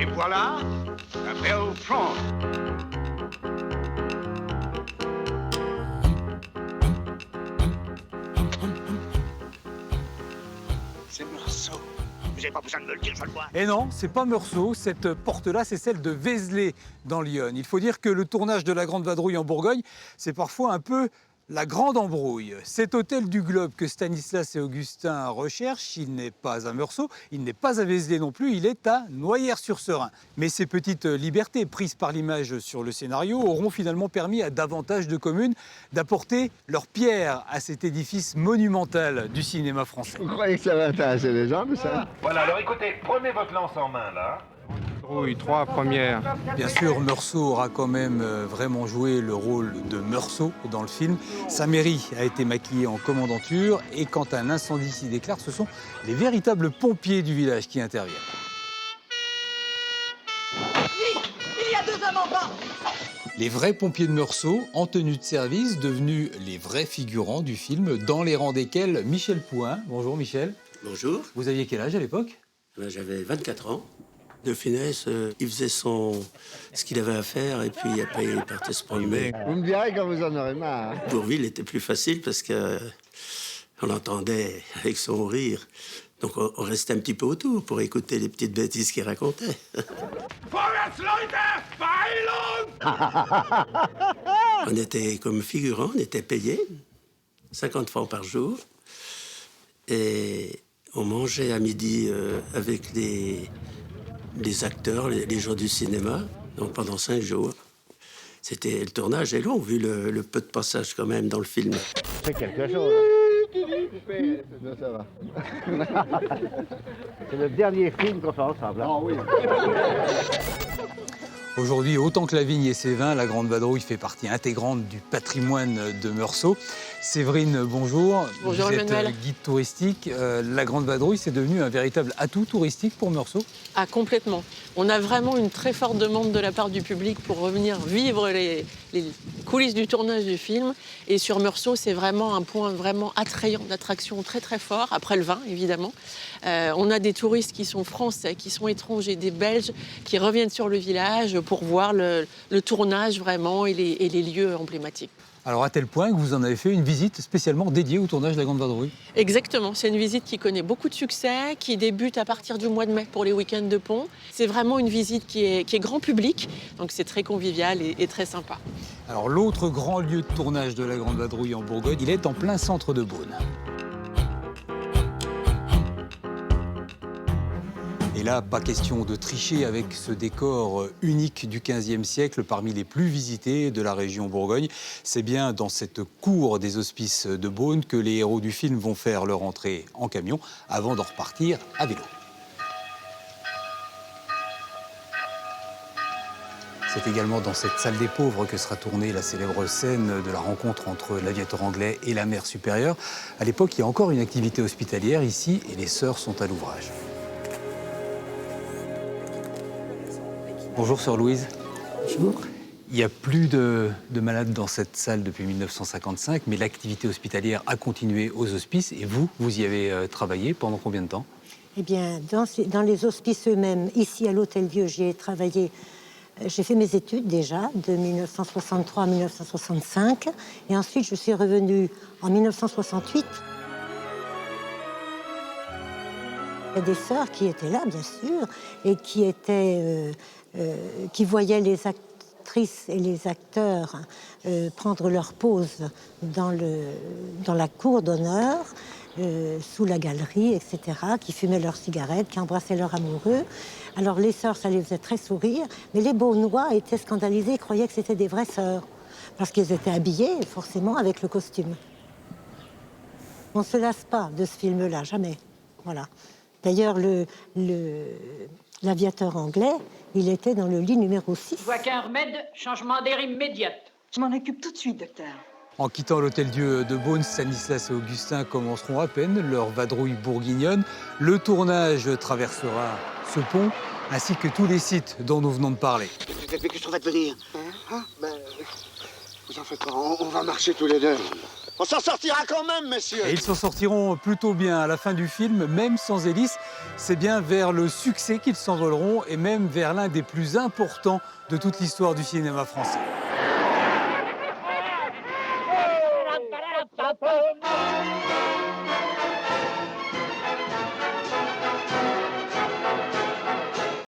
Et voilà, la belle France. C'est Meursault. Vous n'avez pas besoin de me le dire, je le vois. Et non, c'est pas Meursault, cette porte-là, c'est celle de Vézelay, dans l'Yonne. Il faut dire que le tournage de La Grande Vadrouille en Bourgogne, c'est parfois un peu la grande embrouille. Cet hôtel du Globe que Stanislas et Augustin recherchent, il n'est pas à Meursault, il n'est pas à Vézelay non plus, il est à Noyers-sur-Serein. Mais ces petites libertés prises par l'image sur le scénario auront finalement permis à davantage de communes d'apporter leur pierre à cet édifice monumental du cinéma français. Vous croyez que ça va intéresser les gens, ça? Voilà, alors écoutez, prenez votre lance en main, là. Oui, 3 premières. Bien sûr, Meursault aura quand même vraiment joué le rôle de Meursault dans le film. Sa mairie a été maquillée en commandanture et quand un incendie s'y déclare, ce sont les véritables pompiers du village qui interviennent. Il y a 2 hommes en bas. Les vrais pompiers de Meursault, en tenue de service, devenus les vrais figurants du film, dans les rangs desquels Michel Pouin. Bonjour Michel. Bonjour. Vous aviez quel âge à l'époque? J'avais 24 ans. De Funès, il faisait ce qu'il avait à faire et puis après il partait se promener. Vous me direz quand vous en aurez marre. Bourville était plus facile parce que on l'entendait avec son rire. Donc on restait un petit peu autour pour écouter les petites bêtises qu'il racontait. On était comme figurants, on était payés 50 francs par jour et on mangeait à midi avec les acteurs, les gens du cinéma, donc pendant 5 jours. Le tournage est long, vu le peu de passage quand même dans le film. C'est quelque chose. Ça va. C'est le dernier film qu'on fait ensemble. Ah oui. Aujourd'hui, autant que la vigne et ses vins, la Grande Vadrouille fait partie intégrante du patrimoine de Meursault. Séverine, bonjour. Bonjour, vous êtes Emmanuel. guide touristique. La Grande Vadrouille, c'est devenu un véritable atout touristique pour Meursault? Ah, complètement. On a vraiment une très forte demande de la part du public pour revenir vivre les coulisses du tournage du film. Et sur Meursault, c'est vraiment un point vraiment attrayant, d'attraction très très fort, après le vin évidemment. On a des touristes qui sont français, qui sont étrangers, des Belges qui reviennent sur le village pour voir le tournage vraiment et les lieux emblématiques. Alors à tel point que vous en avez fait une visite spécialement dédiée au tournage de la Grande Vadrouille. Exactement, c'est une visite qui connaît beaucoup de succès, qui débute à partir du mois de mai pour les week-ends de pont. C'est vraiment une visite qui est grand public, donc c'est très convivial et très sympa. Alors l'autre grand lieu de tournage de la Grande Vadrouille en Bourgogne, il est en plein centre de Beaune. Et là, pas question de tricher avec ce décor unique du XVe siècle, parmi les plus visités de la région Bourgogne. C'est bien dans cette cour des Hospices de Beaune que les héros du film vont faire leur entrée en camion avant d'en repartir à vélo. C'est également dans cette salle des pauvres que sera tournée la célèbre scène de la rencontre entre l'aviateur anglais et la mère supérieure. À l'époque, il y a encore une activité hospitalière ici et les sœurs sont à l'ouvrage. Bonjour, sœur Louise. Bonjour. Il n'y a plus de malades dans cette salle depuis 1955, mais l'activité hospitalière a continué aux hospices. Et vous y avez travaillé pendant combien de temps? Eh bien, dans les hospices eux-mêmes, ici à l'Hôtel-Dieu, j'ai travaillé. J'ai fait mes études déjà, de 1963 à 1965. Et ensuite, je suis revenue en 1968. Il y a des sœurs qui étaient là, bien sûr, et qui voyaient les actrices et les acteurs prendre leur pause dans la cour d'honneur, sous la galerie, etc., qui fumaient leurs cigarettes, qui embrassaient leur amoureux. Alors les sœurs, ça les faisait très sourire, mais les Beaunois étaient scandalisés, ils croyaient que c'était des vraies sœurs, parce qu'ils étaient habillés, forcément, avec le costume. On ne se lasse pas de ce film-là, jamais. Voilà. D'ailleurs, l'aviateur anglais, il était dans le lit numéro 6. Je vois qu'un remède, changement d'air immédiat. Je m'en occupe tout de suite, docteur. En quittant l'Hôtel-Dieu de Beaune, Stanislas et Augustin commenceront à peine leur vadrouille bourguignonne. Le tournage traversera ce pont, ainsi que tous les sites dont nous venons de parler. Qu'est-ce qu'on va devenir? Hein? Ben, vous en faites pas, on va marcher tous les deux. On s'en sortira quand même, messieurs. Et ils s'en sortiront plutôt bien à la fin du film, même sans hélice. C'est bien vers le succès qu'ils s'envoleront et même vers l'un des plus importants de toute l'histoire du cinéma français. Papa.